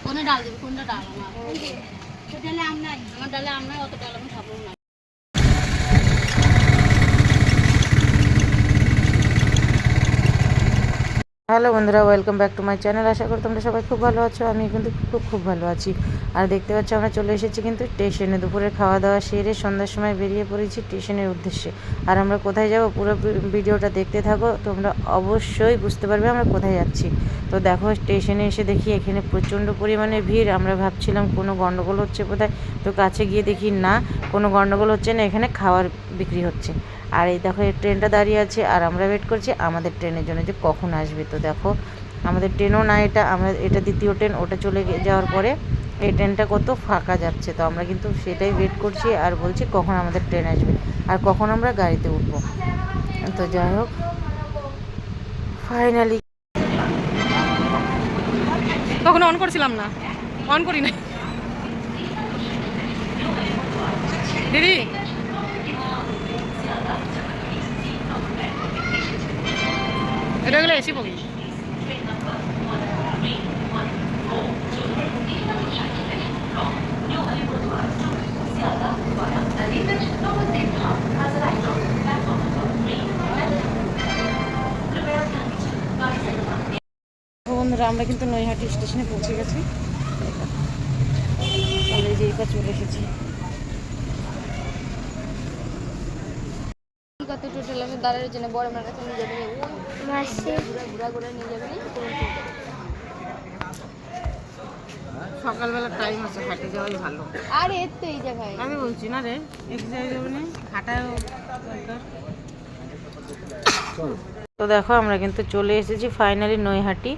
কোনে ডাল দেবে? কোনটা ডাল? আমার ডালে আম নাই, অত ডাল আমি খাবো না। হ্যালো বন্ধুরা, welcome back to my channel. আশা করি তোমরা সবাই খুব ভালো আছো। আমি কিন্তু খুব ভালো আছি। আর দেখতে পাচ্ছ আমরা চলে এসেছি কিন্তু স্টেশনে। দুপুরের খাওয়া দাওয়া সেরে সন্ধ্যার সময় বেরিয়ে পড়েছি স্টেশনের উদ্দেশ্যে। আর আমরা কোথায় যাব পুরো ভিডিওটা দেখতে থাকো, তোমরা অবশ্যই বুঝতে পারবে আমরা কোথায় যাচ্ছি। তো দেখো স্টেশনে এসে দেখি এখানে প্রচণ্ড পরিমাণে ভিড়। আমরা ভাবছিলাম কোনো গণ্ডগোল হচ্ছে বোধহয়, তো কাছে গিয়ে দেখি না, কোনো গণ্ডগোল হচ্ছে না, এখানে খাবার বিক্রি হচ্ছে। আর এই দেখো এই ট্রেনটা দাঁড়িয়ে আছে আর আমরা ওয়েট করছি আমাদের ট্রেনের জন্য যে কখন আসবে। তো দেখো আমাদের ট্রেনও না, এটা দ্বিতীয় ট্রেন, ওটা চলে যাওয়ার পরে এই ট্রেনটা কত ফাঁকা যাচ্ছে। তো আমরা কিন্তু সেটাই ওয়েট করছি আর বলছি কখন আমাদের ট্রেন আসবে আর কখন আমরা গাড়িতে উঠবো। তো যাই হোক ফাইনালি তখন অন করছিলাম না, অন করি না দিদি। এটা গেলে এসি বগি। বন্ধুরা আমরা কিন্তু নৈহাটি স্টেশনে পৌঁছে গেছি। আমরা এই যে এইটা চলে এসেছি। কত টোটাল আমি দাঁড়ানোর জন্য বড় মার কাছে নিয়ে যাবে, ঘুরা নিয়ে যাবে। সকালবেলা টাইম আছে, হাঁটে যাওয়াই ভালো। আর এর তো এই জায়গায় আমি বলছি না রে, এক্সারসাইজ হবে না, হাঁটাও দরকার। তো দেখো আমরা কিন্তু চলে এসেছি ফাইনালি নৈহাটি।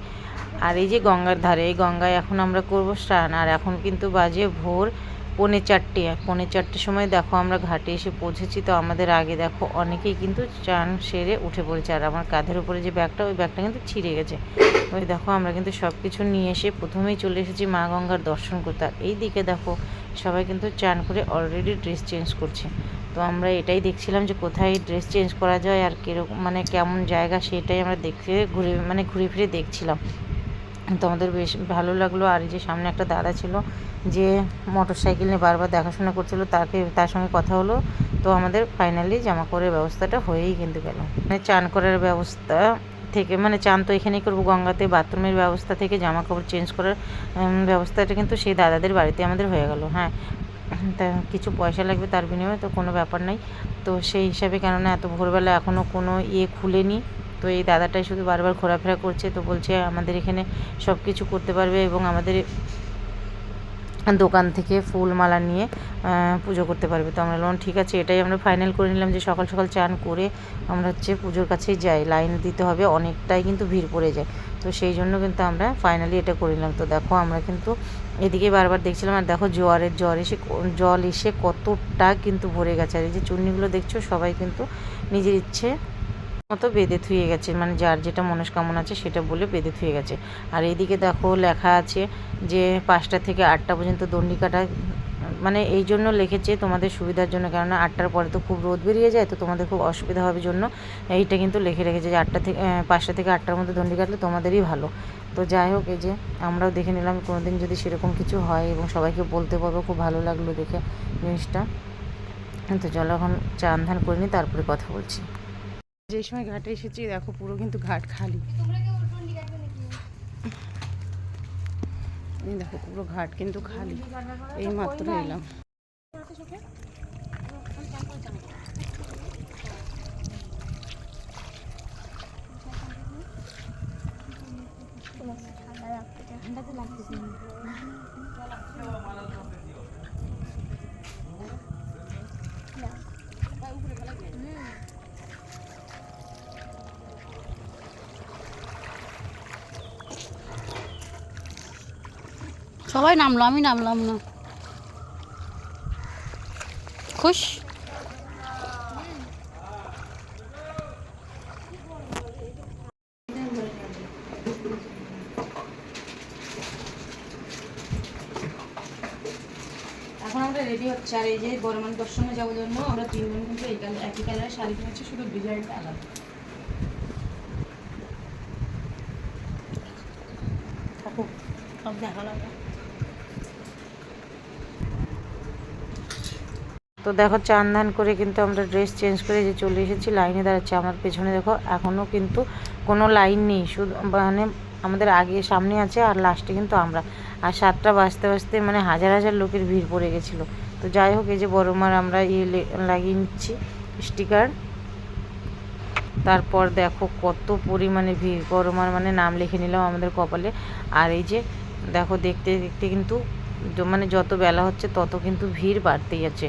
আর এই যে গঙ্গার ধারে, এই গঙ্গায় এখন আমরা করব স্নান। আর এখন কিন্তু বাজে ভোর 3:45 সময় দেখো আমরা ঘাটে এসে পৌঁছেছি। তো আমাদের আগে দেখো অনেকেই কিন্তু চান সেরে উঠে পড়েছে। আর আমার কাঁধের উপরে যে ব্যাগটা, ওই ব্যাগটা কিন্তু ছিঁড়ে গেছে। ওই দেখো আমরা কিন্তু সব কিছু নিয়ে এসে প্রথমেই চলে এসেছি মা গঙ্গার দর্শন করতে। আর এই দিকে দেখো সবাই কিন্তু চান করে অলরেডি ড্রেস চেঞ্জ করছে। তো আমরা এটাই দেখছিলাম যে কোথায় ড্রেস চেঞ্জ করা যায় আর কীরকম মানে কেমন জায়গা, সেটাই আমরা দেখে ঘুরে ফিরে দেখছিলাম। তো আমাদের বেশ ভালো লাগলো। আর এই যে সামনে একটা দাদা ছিল যে মোটর সাইকেল নিয়ে বারবার দেখাশোনা করছিল, তার সঙ্গে কথা হলো। তো আমাদের ফাইনালি জামা কাপড়ের ব্যবস্থাটা হয়েই কিন্তু গেল। মানে চান করার ব্যবস্থা থেকে, মানে চান তো এখানেই করবো গঙ্গাতে, বাথরুমের ব্যবস্থা থেকে জামা কাপড় চেঞ্জ করার ব্যবস্থাটা কিন্তু সেই দাদাদের বাড়িতে আমাদের হয়ে গেল। হ্যাঁ, তা কিছু পয়সা লাগবে তার বিনিময়ে, তো কোনো ব্যাপার নাই। তো সেই হিসাবে, কেননা এত ভোরবেলা এখনও কোনো খুলেনি, তো এই দাদাটাই শুধু বারবার ঘোরাফেরা করছে। তো বলছে আমাদের এখানে সব কিছু করতে পারবে এবং আমাদের দোকান থেকে ফুল মালা নিয়ে পুজো করতে পারবে। তো আমরা বললাম ঠিক আছে, এটাই আমরা ফাইনাল করে নিলাম যে সকাল সকাল চান করে আমরা পুজোর কাছেই যাই। লাইন দিতে হবে, অনেকটাই কিন্তু ভিড় পড়ে যায়। তো সেই জন্য কিন্তু আমরা ফাইনালি এটা করে নিলাম। তো দেখো আমরা কিন্তু এদিকে বারবার দেখছিলাম। আর দেখো জল এসে কতটা কিন্তু ভরে গেছে। আর এই যে চুন্নিগুলো দেখছো সবাই কিন্তু নিজের ইচ্ছে মতো বেঁধে থুয়ে গেছে, মানে যার যেটা মনস্কামনা আছে সেটা বলে বেঁধে থুয়ে গেছে। আর এইদিকে দেখো লেখা আছে যে 5টা থেকে 8টা পর্যন্ত দণ্ডিকাটা, মানে এই জন্য লিখেছে তোমাদের সুবিধার জন্য, কেননা 8টার পরে তো খুব রোদ বেরিয়ে যায়, তো তোমাদের খুব অসুবিধা হবে জন্য এইটা কিন্তু লিখে রেখেছে যে 5টা থেকে 8টার মধ্যে দণ্ডি কাটলে তোমাদেরই ভালো। তো যাই হোক, এই যে আমরাও দেখে নিলাম কোনোদিন যদি সেরকম কিছু হয় এবং সবাইকে বলতে পারবো। খুব ভালো লাগলো দেখে জিনিসটা। তো চলো এখন চান ধান করে নিই, তারপরে কথা বলছি। যে সময় ঘাটে এসেছি দেখো পুরো কিন্তু ঘাট খালি। এই দেখো পুরো ঘাট কিন্তু খালি, এই মাত্র এলাম। সবাই নামলো, আমি নামলাম না। খুশ এখন আমরা রেডি হচ্ছে। আর এই যে বড়মান দর্শনে যাওয়ার জন্য আমরা তিনজন কিন্তু এই একই কালারের শাড়ি কিনেছি, শুধু ডিজাইনটা আলাদা। থাকুক, সব দেখানো। তো দেখো চান ধান করে কিন্তু আমরা ড্রেস চেঞ্জ করে যে চলে এসেছি, লাইনে দাঁড়াচ্ছি। আমার পেছনে দেখো এখনও কিন্তু কোনো লাইন নেই, শুধু মানে আমাদের আগে সামনে আছে আর লাস্টে কিন্তু আমরা। আর 7টা বাজতে বাজতে মানে হাজার হাজার লোকের ভিড় পড়ে গেছিলো। তো যাই হোক, এই যে বড়মার আমরা লাগিয়ে নিচ্ছি স্টিকার। তারপর দেখো কত পরিমাণে ভিড়, বড়মার মানে নাম লিখে নিলাম আমাদের কপালে। আর এই যে দেখো দেখতে দেখতে কিন্তু মানে যত বেলা হচ্ছে তত কিন্তু ভিড় বাড়তেই আছে।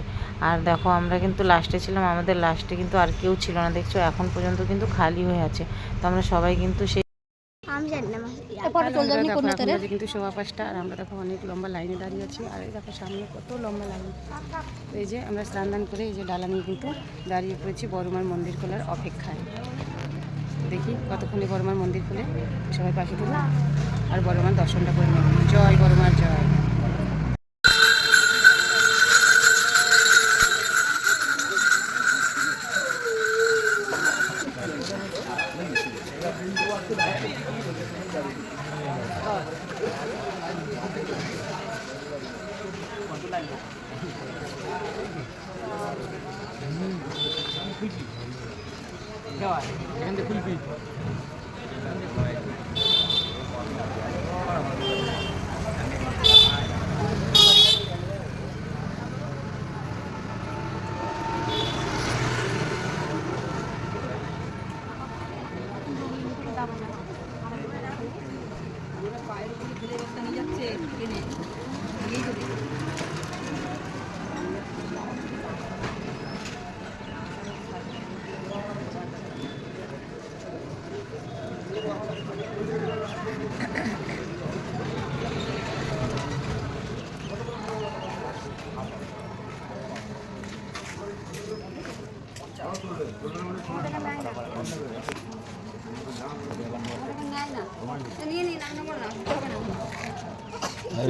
আর দেখো আমরা কিন্তু লাস্টে ছিলাম, আমাদের লাস্টে কিন্তু আর কেউ ছিল না, দেখছো এখন পর্যন্ত কিন্তু খালি হয়ে আছে। তো আমরা সবাই কিন্তু সেই কিন্তু শোভা পাঁচটা, আর আমরা দেখো অনেক লম্বা লাইনে দাঁড়িয়ে আছি। আর এই দেখো সামনে কত লম্বা লাইন। এই যে আমরা স্নান দান করে এই যে ডালা নিয়ে কিন্তু দাঁড়িয়ে পড়েছি বড়মার মন্দির খোলার অপেক্ষায়। দেখি কতক্ষণে বড়মার মন্দির খুলে, সবাই পাশে দেবো আর বড়মার দর্শনটা করে নেব। জয় বড়মার জয়।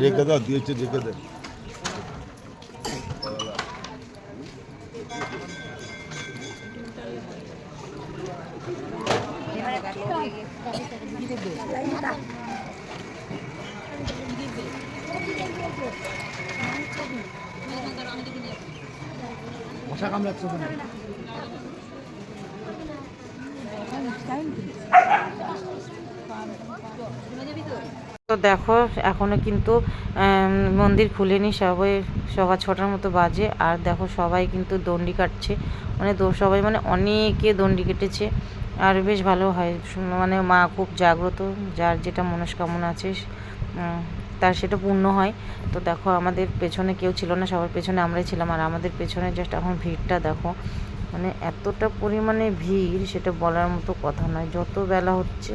রেখে দাও, দিয়েছে রেখে দে। মশা কামড়াচ্ছে ওখানে। তো দেখো এখনো কিন্তু মন্দির খুলেনি, সবাই 6টার মতো বাজে। আর দেখো সবাই কিন্তু দণ্ডি কাটছে, মানে সবাই মানে অনেকে দণ্ডি কেটেছে। আর বেশ ভালো হয়, মানে মা খুব জাগ্রত, যার যেটা মনস্কামনা আছে তার সেটা পূর্ণ হয়। তো দেখো আমাদের পেছনে কেউ ছিল না, সবার পেছনে আমরাই ছিলাম। আর আমাদের পেছনে জাস্ট এখন ভিড়টা দেখো, মানে এতটা পরিমাণে ভিড় সেটা বলার মতো কথা নয়, যত বেলা হচ্ছে।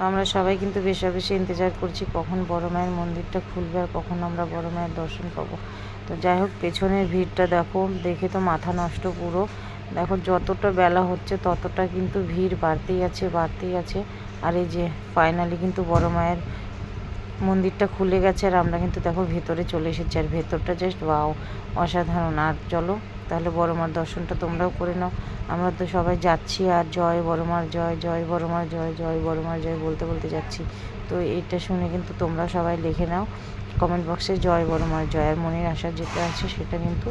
আমরা সবাই কিন্তু বেশি বেশি ইন্তজার করছি কখন বড় মায়ের মন্দিরটা খুলবে আর কখন আমরা বড় মায়ের দর্শন পাবো। তো যাই হোক, পেছনের ভিড়টা দেখো, দেখে তো মাথা নষ্ট পুরো। দেখো যতটা বেলা হচ্ছে ততটা কিন্তু ভিড় বাড়তেই আছে। আর এই যে ফাইনালি কিন্তু বড় মায়ের মন্দিরটা খুলে গেছে, আর আমরা কিন্তু দেখো ভেতরে চলে এসেছি। আর ভেতরটা জাস্ট ওয়াও, অসাধারণ। আর চলো তাহলে বড় মার দর্শনটা তোমরাও করে নাও। আমরা তো সবাই যাচ্ছি আর জয় বড় মার জয়, জয় বড় মার জয়, জয় বড় মার জয় বলতে বলতে যাচ্ছি। তো এটা শুনে কিন্তু তোমরা সবাই লিখে নাও কমেন্ট বক্সে জয় বড় মার জয়। আর মনের আশা যেটা আছে সেটা কিন্তু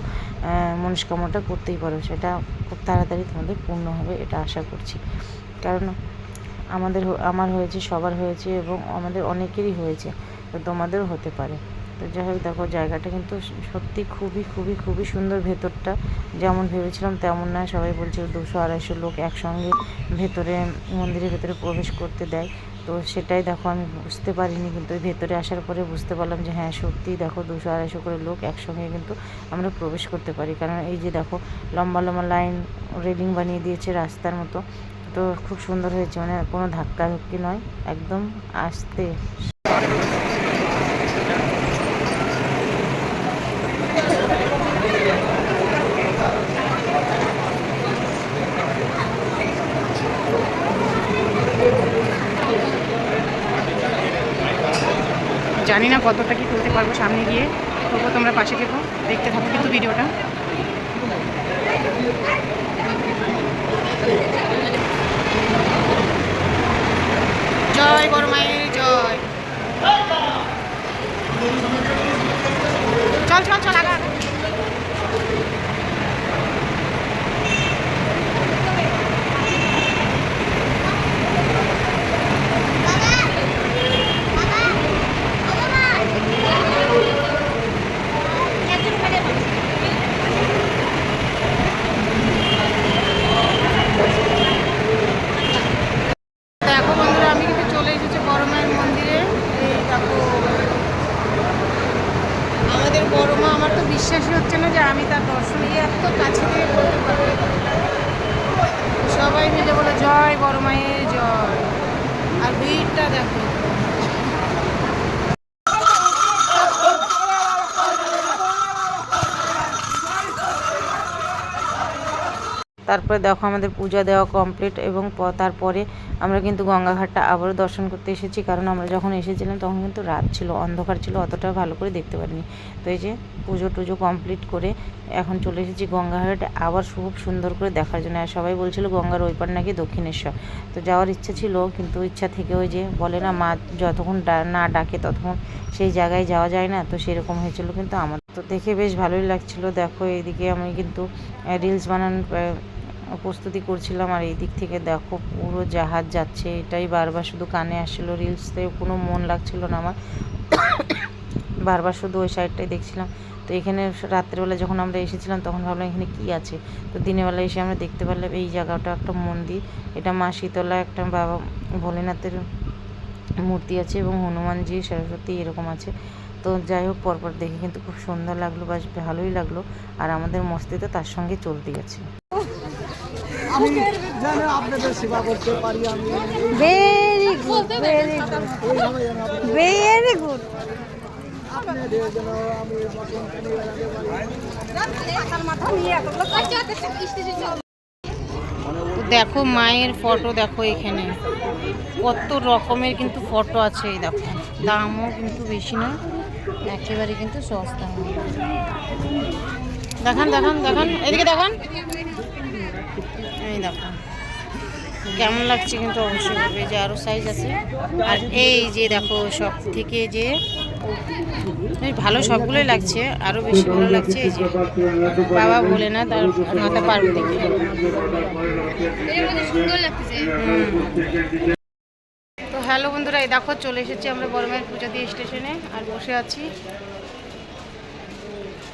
মনস্কামনাটা করতেই পারো, সেটা খুব তাড়াতাড়ি তোমাদের পূর্ণ হবে, এটা আশা করছি। কারণ আমার হয়েছে, সবার হয়েছে এবং আমাদের অনেকেরই হয়েছে, তো তোমাদেরও হতে পারে। তো যাই হোক দেখো জায়গাটা কিন্তু সত্যি খুবই খুবই খুবই সুন্দর। ভেতরটা যেমন ভেবেছিলাম তেমন না। সবাই বলছিল 200-250 লোক একসঙ্গে ভেতরে মন্দিরের ভেতরে প্রবেশ করতে দেয়। তো সেটাই দেখো আমি বুঝতে পারিনি, কিন্তু ওই ভেতরে আসার পরে বুঝতে পারলাম যে হ্যাঁ সত্যিই দেখো 200-250 করে লোক একসঙ্গে কিন্তু আমরা প্রবেশ করতে পারি। কারণ এই যে দেখো লম্বা লম্বা লাইন রেলিং বানিয়ে দিয়েছে রাস্তার মতো। তো খুব সুন্দর হয়েছে, মানে কোনো ধাক্কাধুক্কি নয়, একদম আস্তে। জানি না কতটা কি তুলতে পারবো সামনে গিয়ে, তবুও তোমরা পাশে থেকো, দেখতে থাকো কিন্তু ভিডিওটা। জয় বড় মায়ের জয়। চল চল চল আগা। দেখো বন্ধুরা, আমি কিন্তু চলে এসেছি বড় মায়ের মন্দিরে। এই দেখো আমাদের বড় মা। আমার তো বিশ্বাসই হচ্ছে না যে আমি তার দর্শন এত কাছে থেকে করতে পারবো। সবাই মিলে বলে জয় বড় মায়ের জয়। আর ভিড়টা দেখো। তারপরে দেখো আমাদের পূজা দেওয়া কমপ্লিট এবং তারপরে আমরা কিন্তু গঙ্গাঘাটটা আবারও দর্শন করতে এসেছি। কারণ আমরা যখন এসেছিলাম তখন কিন্তু রাত ছিল, অন্ধকার ছিল, অতটা ভালো করে দেখতে পারিনি। তো এই যে পুজো টুজো কমপ্লিট করে এখন চলে এসেছি গঙ্গাঘাট আবার খুব সুন্দর করে দেখার জন্য। আর সবাই বলছিল গঙ্গার ওই পার নাকি দক্ষিণেশ্বর। তো যাওয়ার ইচ্ছা ছিল, কিন্তু ইচ্ছা থেকে ওই যে বলে না মা যতক্ষণ না ডাকে ততক্ষণ সেই জায়গায় যাওয়া যায় না, তো সেরকম হয়েছিল। কিন্তু আমার তো দেখে বেশ ভালোই লাগছিল। দেখো এইদিকে আমি কিন্তু রিলস বানানোর প্রস্তুতি করছিলাম, আর এই দিক থেকে দেখো পুরো জাহাজ যাচ্ছে, এটাই বারবার শুধু কানে আসছিলো। রিলসতে কোনো মন লাগছিল না আমার, বারবার শুধু ওই সাইডটাই দেখছিলাম। তো এখানে রাত্রেবেলা যখন আমরা এসেছিলাম তখন ভাবলাম এখানে কি আছে। তো দিনের বেলা এসে আমরা দেখতে পারলাম এই জায়গাটা একটা মন্দির। এটা মা শীতলা, একটা বাবা ভোলেনাথের মূর্তি আছে এবং হনুমানজি, সরস্বতী এরকম আছে। তো যাই হোক পরপর দেখে কিন্তু খুব সুন্দর লাগলো, বেশ ভালোই লাগলো। আর আমাদের মস্তি তো তার সঙ্গে চলতে গেছে। আমি যেন আপনাদের সেবা করতে পারি, আমি ভেরি গুড, ভেরি গুড, এইভাবে যেন ভেরি গুড। আপনাদের যেন আমি বসন করে বেড়াতে পারি। দেখো মায়ের ফটো, দেখো এখানে কত রকমের কিন্তু ফটো আছে। এই দেখো দামও কিন্তু বেশি না, একেবারে কিন্তু সস্তা নয়। দেখান দেখান দেখান, এদিকে দেখান। এই দেখো কেমন লাগছে কিন্তু অবশ্যই বলবে যে আরও সাইজ আছে। আর এই যে দেখো সব থেকে যে ভালো, সবগুলোই লাগছে, আরও বেশি ভালো লাগছে এই যে বাবা ভোলেনাথ তার মাতা পার্বতীকে। তো হ্যালো বন্ধুরা, এই দেখো চলে এসেছি আমরা বড় মায়ের পূজা দিয়ে স্টেশনে, আর বসে আছি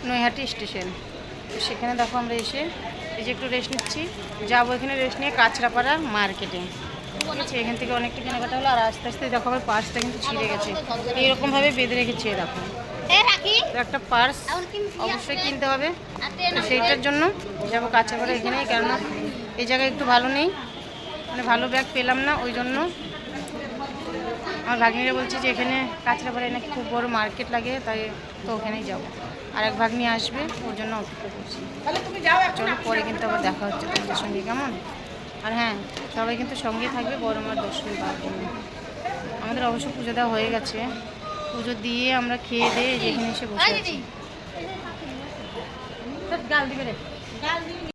নৈহাটি স্টেশন। তো সেখানে দেখো আমরা এসে এই যে একটু রেস্ট নিচ্ছি, যাবো এখানে রেস্ট নিয়ে কাঁচরাপাড়া মার্কেটে। ঠিক আছে, এখান থেকে অনেকটা কেনাকাটা হলো। আর আস্তে আস্তে দেখো আমার পার্সটা কিন্তু ছিঁড়ে গেছে, এইরকমভাবে বেঁধে রেখেছি। দেখো একটা পার্স অবশ্যই কিনতে হবে, তো সেইটার জন্য যাবো কাঁচরাপাড়া এখানেই। কেননা এই জায়গায় একটু ভালো নেই, মানে ভালো ব্যাগ পেলাম না, ওই জন্য আমার ভাগ্নিরা বলছে যে এখানে কাঁচরাপাড়ায় নাকি খুব বড় মার্কেট লাগে, তাই তো ওখানেই যাবো। আর এক ভাগ্নি আসবে, ওর জন্য অপেক্ষা করছি। চলো পরে কিন্তু আবার দেখা হচ্ছে তোমাদের সঙ্গে, কেমন? আর হ্যাঁ, সবাই কিন্তু সঙ্গে থাকবে বড় মার দর্শন পাওয়ার জন্য। আমাদের অবশ্য পুজো দেওয়া হয়ে গেছে, পুজো দিয়ে আমরা খেয়ে দিয়ে যেখানে এসে বসে আছি।